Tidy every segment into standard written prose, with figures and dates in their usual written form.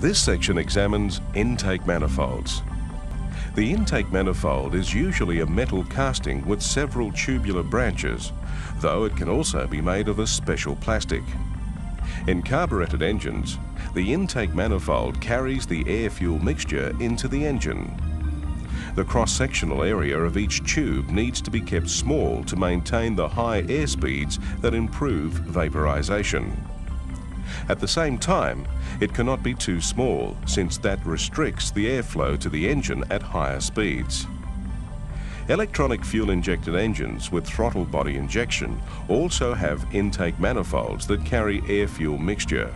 This section examines intake manifolds. The intake manifold is usually a metal casting with several tubular branches, though it can also be made of a special plastic. In carburetted engines, the intake manifold carries the air-fuel mixture into the engine. The cross-sectional area of each tube needs to be kept small to maintain the high air speeds that improve vaporization. At the same time, it cannot be too small, since that restricts the airflow to the engine at higher speeds. Electronic fuel-injected engines with throttle body injection also have intake manifolds that carry air-fuel mixture.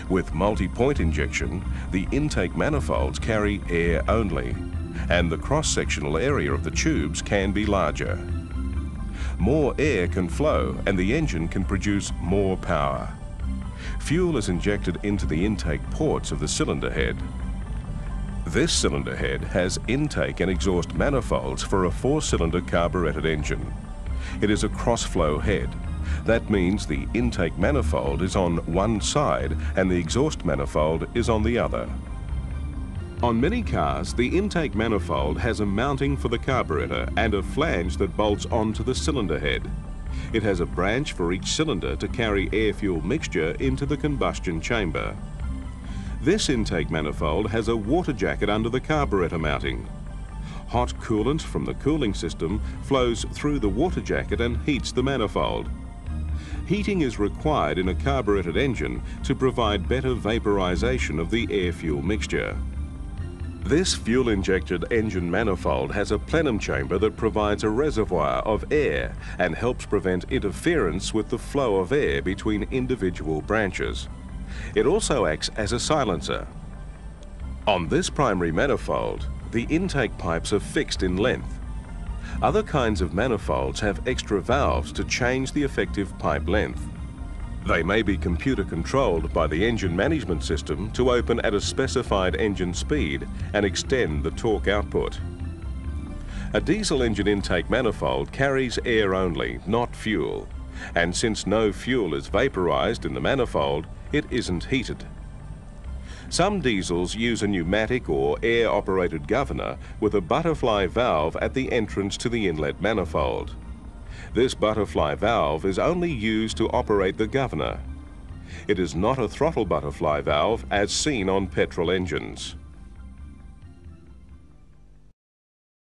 With multi-point injection, the intake manifolds carry air only, and the cross-sectional area of the tubes can be larger. More air can flow and the engine can produce more power. Fuel is injected into the intake ports of the cylinder head. This cylinder head has intake and exhaust manifolds for a 4-cylinder carburetted engine. It is a cross-flow head. That means the intake manifold is on one side and the exhaust manifold is on the other. On many cars, the intake manifold has a mounting for the carburetor and a flange that bolts onto the cylinder head. It has a branch for each cylinder to carry air-fuel mixture into the combustion chamber. This intake manifold has a water jacket under the carburetor mounting. Hot coolant from the cooling system flows through the water jacket and heats the manifold. Heating is required in a carburetted engine to provide better vaporization of the air-fuel mixture. This fuel-injected engine manifold has a plenum chamber that provides a reservoir of air and helps prevent interference with the flow of air between individual branches. It also acts as a silencer. On this primary manifold, the intake pipes are fixed in length. Other kinds of manifolds have extra valves to change the effective pipe length. They may be computer controlled by the engine management system to open at a specified engine speed and extend the torque output. A diesel engine intake manifold carries air only, not fuel, and since no fuel is vaporized in the manifold, it isn't heated. Some diesels use a pneumatic or air-operated governor with a butterfly valve at the entrance to the inlet manifold. This butterfly valve is only used to operate the governor. It is not a throttle butterfly valve as seen on petrol engines.